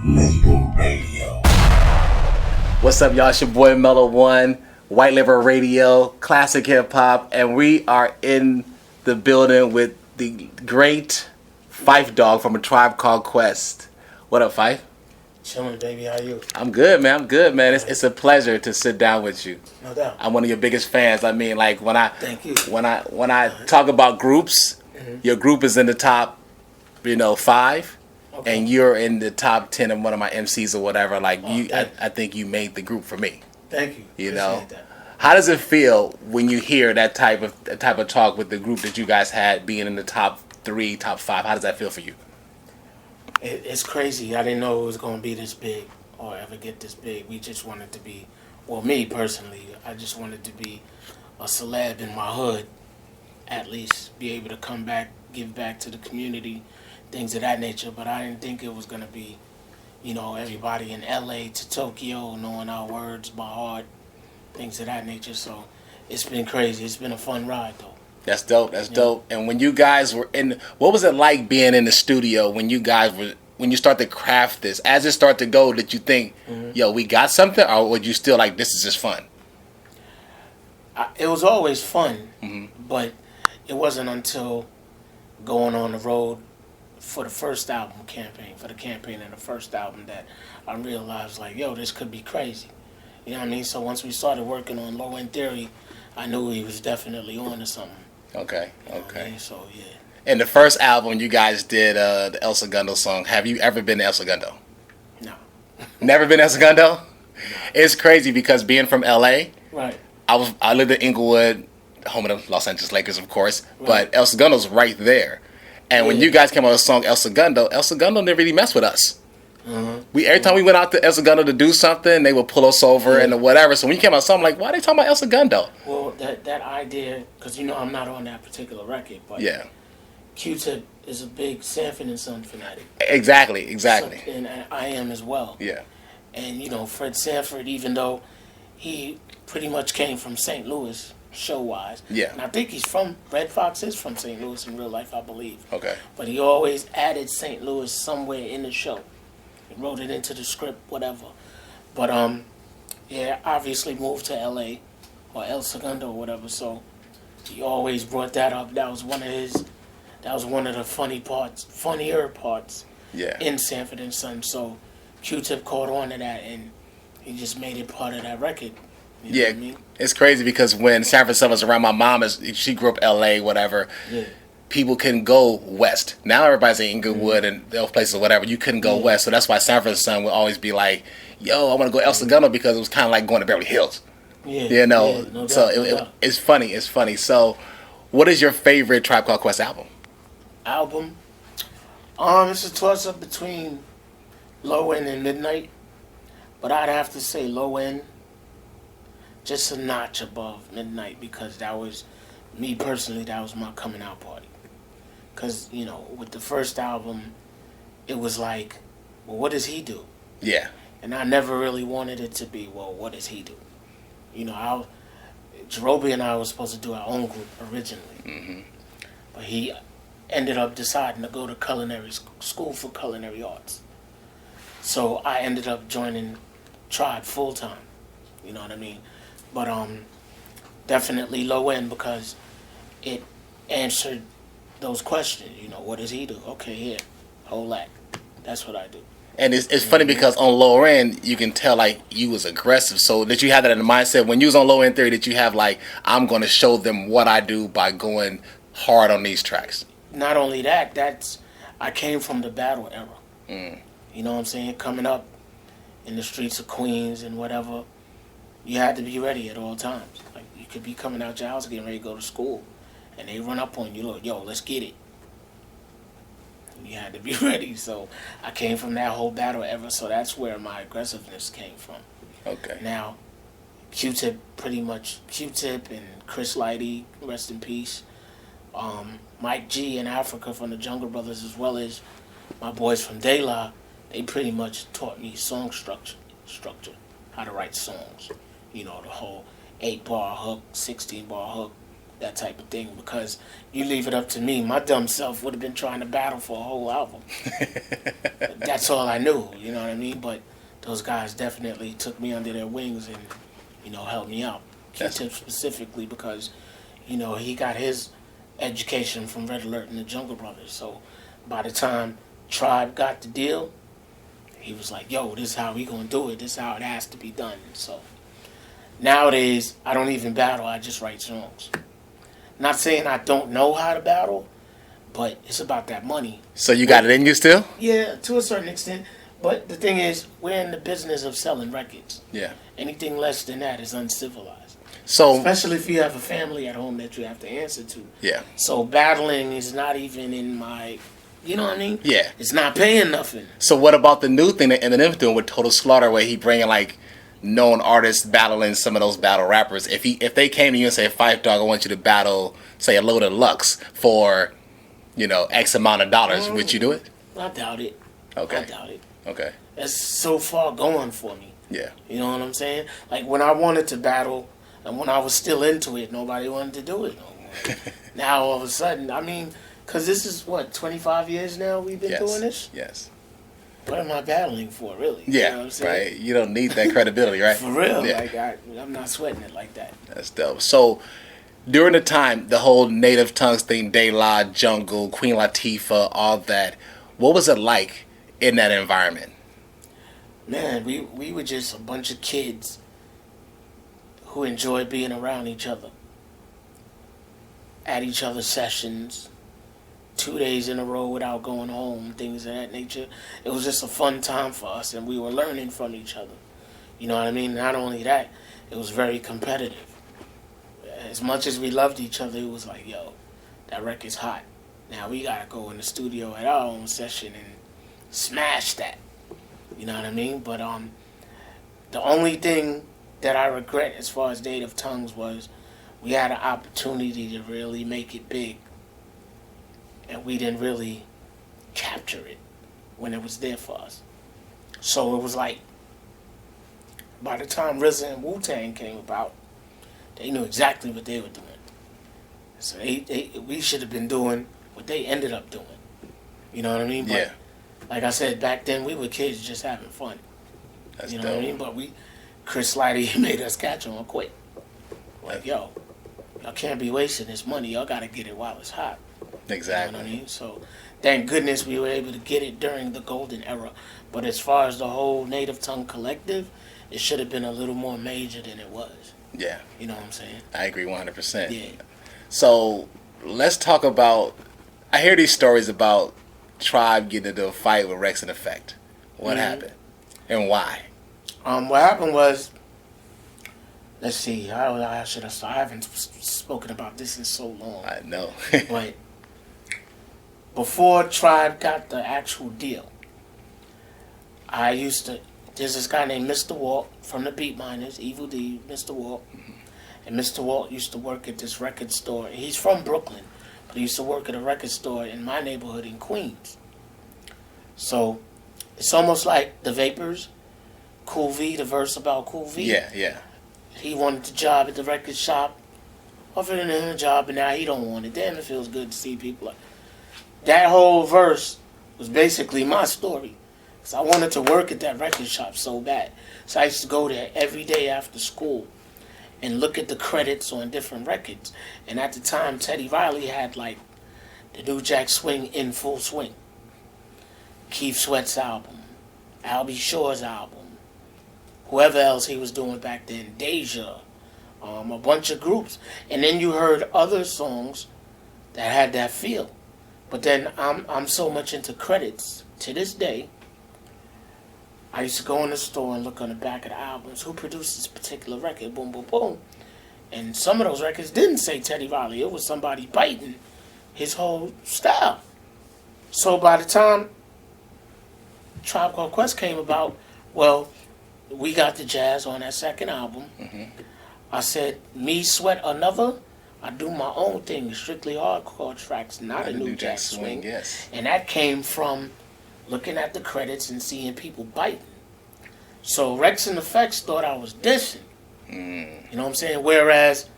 Label Radio. What's up, y'all? It's your boy Mellow One, White Label Radio, classic hip hop, and we are in the building with the great Phife Dawg from A Tribe Called Quest. What up, Phife? Chilling, baby. How you? I'm good, man. It's a pleasure to sit down with you. No doubt. I'm one of your biggest fans. I mean, like Thank you. when I talk about groups, your group is in the top, 5. Okay. And you're in the top 10 of one of my MCs or whatever. Like I think you made the group for me. Thank you. You know, Appreciate that. how does it feel when you hear that type of talk with the group that you guys had being in the top 3, top 5? How does that feel for you? It's crazy. I didn't know it was going to be this big or ever get this big. We just wanted to be, well, me personally, I just wanted to be a celeb in my hood, at least be able to come back, give back to the community, things of that nature. But I didn't think it was going to be, everybody in LA to Tokyo knowing our words by heart, things of that nature. So it's been crazy. It's been a fun ride, though. That's dope. That's dope. And when you guys were what was it like being in the studio when you start to craft this? As it started to go, did you think, yo, we got something? Or would you still like, this is just fun? It was always fun, but it wasn't until going on the road for the first album campaign, for the campaign and the first album, that I realized, like, yo, this could be crazy. You know what I mean? So once we started working on Low End Theory, I knew he was definitely on to something. Okay. You know what I mean? So, yeah. And the first album, you guys did the El Segundo song. Have you ever been to El Segundo? No. Never been to El Segundo? No. It's crazy because being from LA, Right. I lived in Inglewood, home of the Los Angeles Lakers, of course, Right. but El Segundo's right there. And when you guys came out with the song El Segundo didn't really mess with us. Every time we went out to El Segundo to do something, they would pull us over and whatever. So when you came out with something, like, why are they talking about El Segundo? Well, that idea, because, I'm not on that particular record, but Q-Tip is a big Sanford and Son fanatic. Exactly. So, and I am as well. Yeah. And, Fred Sanford, even though he pretty much came from St. Louis, show-wise. Yeah. And I think Red Fox is from St. Louis in real life, I believe. Okay. But he always added St. Louis somewhere in the show. He wrote it into the script, whatever. But, obviously moved to L.A. or El Segundo or whatever, so he always brought that up. That was one of the funnier parts in Sanford and Son. So Q-Tip caught on to that, and he just made it part of that record. You know what I mean? It's crazy because when Sanford and Son was around, my mom she grew up L.A., whatever. Yeah. People couldn't go west. Now everybody's in Inglewood and those places or whatever. You couldn't go west, so that's why Sanford and Son would always be like, "Yo, I want to go El Segundo," because it was kind of like going to Beverly Hills. Yeah, no doubt, so it's funny. It's funny. So, what is your favorite Tribe Called Quest album? It's a toss up between Low End and Midnight, but I'd have to say Low End, just a notch above Midnight, because that was me personally. That was my coming out party. Because with the first album, it was like, well, what does he do? Yeah. And I never really wanted it to be, well, what does he do? Jerobi and I were supposed to do our own group originally. But he ended up deciding to go to culinary school for culinary arts. So I ended up joining Tribe full time. You know what I mean? But definitely Low End, because it answered those questions. What does he do? Okay, here, whole act. That's what I do. And it's funny because on Lower End, you can tell, like, you was aggressive. So did you have that in the mindset when you was on Low End Theory, that you have, like, I'm going to show them what I do by going hard on these tracks? Not only that, I came from the battle era. You know what I'm saying? Coming up in the streets of Queens and whatever, you had to be ready at all times. Like, you could be coming out your house getting ready to go to school, and they run up on you, like, yo, let's get it. You had to be ready. So I came from that whole battle era, so that's where my aggressiveness came from. Okay. Now, Q-Tip and Chris Lighty, rest in peace. Mike G in Africa from the Jungle Brothers, as well as my boys from De La, they pretty much taught me song structure, how to write songs. The whole 8-bar hook, 16-bar hook, that type of thing, because you leave it up to me, my dumb self would have been trying to battle for a whole album. That's that's all I knew. You know what I mean? But those guys definitely took me under their wings and, helped me out. Q-Tip specifically because, he got his education from Red Alert and the Jungle Brothers. So by the time Tribe got the deal, he was like, yo, this is how we gonna do it. This is how it has to be done. So nowadays, I don't even battle. I just write songs. Not saying I don't know how to battle, but it's about that money. So you got it in you still? Yeah, to a certain extent. But the thing is, we're in the business of selling records. Yeah. Anything less than that is uncivilized. So, especially if you have a family at home that you have to answer to. Yeah. So battling is not even in my, you know what I mean? Yeah. It's not paying nothing. So what about the new thing that Eminem doing with Total Slaughter, where he bringing like known artists battling some of those battle rappers? If they came to you and say, Phife Dawg, I want you to battle, say, a Loaded Lux for, X amount of dollars, would you do it? I doubt it. Okay. I doubt it. Okay. That's so far going for me. Yeah. You know what I'm saying? Like when I wanted to battle and when I was still into it, nobody wanted to do it no more. Now all of a sudden, because this is 25 years now we've been doing this? Yes. What am I battling for, really? Yeah, you know what I'm saying? right. You don't need that credibility, right? For real. Yeah. Like I'm not sweating it like that. That's dope. So during the time, the whole native tongues thing, De La, Jungle, Queen Latifah, all that, what was it like in that environment? Man, we were just a bunch of kids who enjoyed being around each other. At each other's sessions, 2 days in a row without going home, things of that nature. It was just a fun time for us, and we were learning from each other. You know what I mean? Not only that, it was very competitive. As much as we loved each other, it was like, yo, that record's hot. Now we gotta go in the studio at our own session and smash that. You know what I mean? But the only thing that I regret as far as Native Tongues was we had an opportunity to really make it big. And we didn't really capture it when it was there for us. So it was like, by the time RZA and Wu-Tang came about, they knew exactly what they were doing. So we should have been doing what they ended up doing. You know what I mean? But Yeah. like I said, back then we were kids just having fun. That's you know dope. what I mean? But Chris Slider, he made us catch on quick. Like, yo, y'all can't be wasting this money. Y'all got to get it while it's hot. Exactly. You know what I mean? So, thank goodness we were able to get it during the golden era. But as far as the whole Native Tongue collective, it should have been a little more major than it was. Yeah. You know what I'm saying? I agree 100%. Yeah. So let's talk about, I hear these stories about Tribe getting into a fight with Rex in Effect. What happened? And why? What happened was, let's see, how should I start? I haven't spoken about this in so long. I know. But before Tribe got the actual deal, there's this guy named Mr. Walt from the Beat Miners, Evil D, Mr. Walt. And Mr. Walt used to work at this record store. He's from Brooklyn, but he used to work at a record store in my neighborhood in Queens. So it's almost like the Vapors, Cool V, the verse about Cool V. Yeah, yeah. He wanted the job at the record shop, offered him a job, and now he don't want it. Damn, it feels good to see people like that. Whole verse was basically my story. Because I wanted to work at that record shop so bad. So I used to go there every day after school and look at the credits on different records. And at the time, Teddy Riley had like the New Jack Swing in full swing. Keith Sweat's album, Albie Shore's album, whoever else he was doing back then, Deja, a bunch of groups. And then you heard other songs that had that feel. But then I'm so much into credits to this day. I used to go in the store and look on the back of the albums. Who produced this particular record? Boom, boom, boom. And some of those records didn't say Teddy Riley. It was somebody biting his whole style. So by the time Tribe Called Quest came about, well, we got the jazz on that second album. Mm-hmm. I said, me Sweat Another, I do my own thing, strictly hardcore tracks, not a New Jack Swing. Yes. And that came from looking at the credits and seeing people biting. So Rex and Effects thought I was dissing. You know what I'm saying? Whereas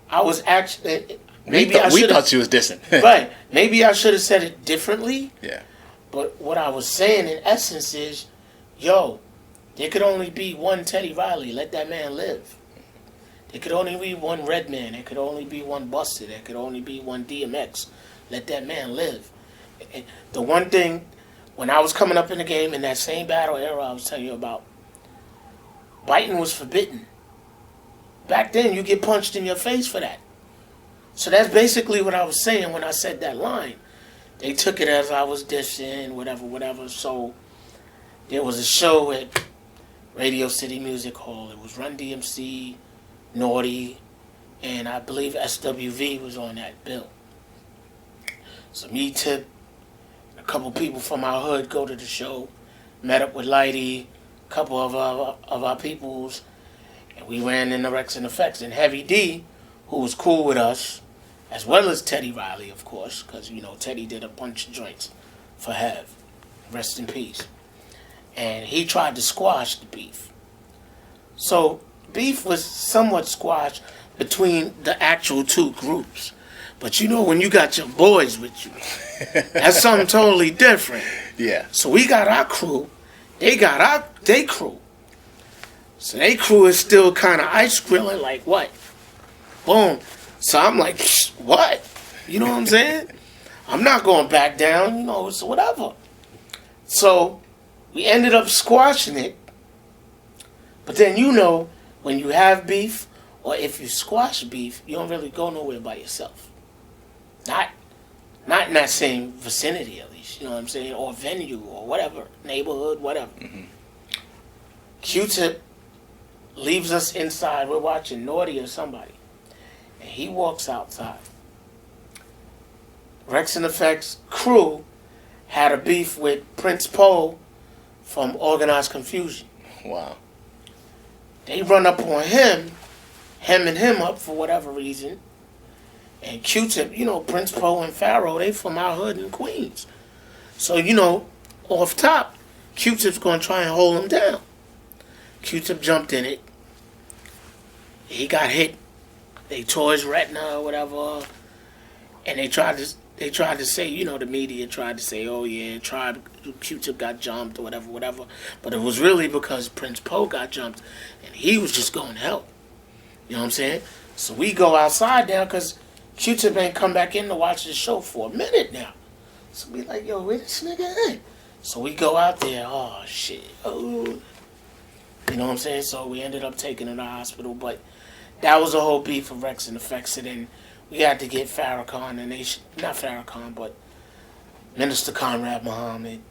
I was actually... We thought you was dissing. Right. Maybe I should have said it differently. Yeah. But what I was saying in essence is, yo, there could only be one Teddy Riley. Let that man live. There could only be one Redman. There could only be one Buster. There could only be one DMX. Let that man live. And the one thing, when I was coming up in the game in that same battle era I was telling you about, biting was forbidden. Back then, you get punched in your face for that. So that's basically what I was saying when I said that line. They took it as I was dissing, whatever. So there was a show at Radio City Music Hall. It was Run DMC, Naughty, and I believe SWV was on that bill. So me, Tip, a couple people from our hood go to the show, met up with Lighty, a couple of our peoples, and we ran in the Rex and Effects. And Heavy D, who was cool with us, as well as Teddy Riley, of course, because, you know, Teddy did a bunch of joints for Hev. Rest in peace. And he tried to squash the beef. So, beef was somewhat squashed between the actual two groups. But, you know, when you got your boys with you, that's something totally different. Yeah. So we got our crew. They got their crew. So their crew is still kind of ice grilling like, what? Boom. So I'm like, what? You know what I'm saying? I'm not going back down, you know, so whatever. So we ended up squashing it. But then, you know, when you have beef, or if you squash beef, you don't really go nowhere by yourself. Not in that same vicinity, at least, you know what I'm saying? Or venue, or whatever, neighborhood, whatever. Mm-hmm. Q-Tip leaves us inside. We're watching Naughty or somebody. And he walks outside. Rex and Effects crew had a beef with Prince Poe from Organized Confusion. Wow. They run up on him, hemming him up for whatever reason. And Q-Tip, you know, Prince Poe and Pharaoh, they from our hood in Queens. So, you know, off top, Q-Tip's going to try and hold him down. Q-Tip jumped in it. He got hit. They tore his retina or whatever. And they tried to say, you know, the media tried to say, oh yeah, Q-Tip got jumped or whatever. But it was really because Prince Poe got jumped and he was just going to help. You know what I'm saying? So we go outside now because Q-Tip ain't come back in to watch the show for a minute now. So we like, yo, where this nigga at? So we go out there, oh shit, oh. You know what I'm saying? So we ended up taking him to the hospital, but that was a whole beef of Rex and Effects. And then we had to get Farrakhan and not Farrakhan, but Minister Conrad Muhammad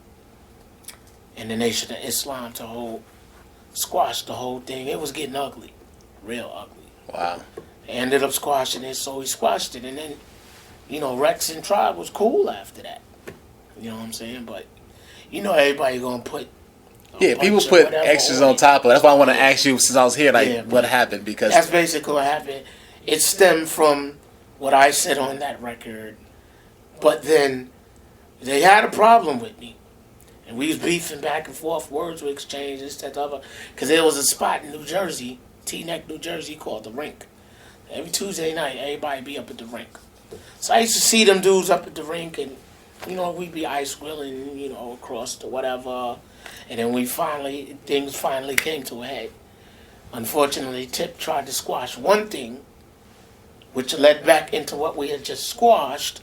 and the Nation of Islam to squash the whole thing. It was getting ugly, real ugly. Wow. They ended up squashing it, so we squashed it. And then, you know, Rex and Tribe was cool after that. You know what I'm saying? But, you know, everybody going to put people put extras on top of it. That's why I want to ask you, since I was here, like, what happened? Because that's basically what happened. It stemmed from what I said on that record. But then they had a problem with me. And we was beefing back and forth. Words were exchanged, this, that, the other. Because there was a spot in New Jersey, Teaneck, New Jersey, called The Rink. Every Tuesday night, everybody be up at The Rink. So I used to see them dudes up at The Rink, and, you know, we'd be ice grilling, you know, across the whatever. And then things finally came to a head. Unfortunately, Tip tried to squash one thing, which led back into what we had just squashed.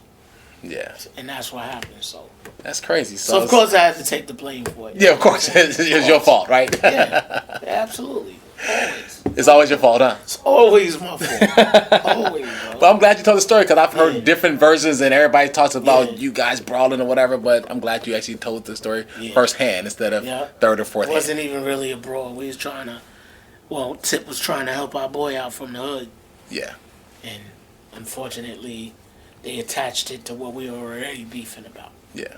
Yeah. And that's what happened, so. That's crazy. So of course, I had to take the blame for it. Yeah, of course. It's your fault, right? Yeah, absolutely. Always. It's always your fault, huh? It's always my fault. Always, bro. But I'm glad you told the story, because I've heard different versions and everybody talks about you guys brawling or whatever, but I'm glad you actually told the story firsthand instead of third or fourth hand. It wasn't even really a brawl. We was Tip was trying to help our boy out from the hood. Yeah. And unfortunately, they attached it to what we were already beefing about. Yeah.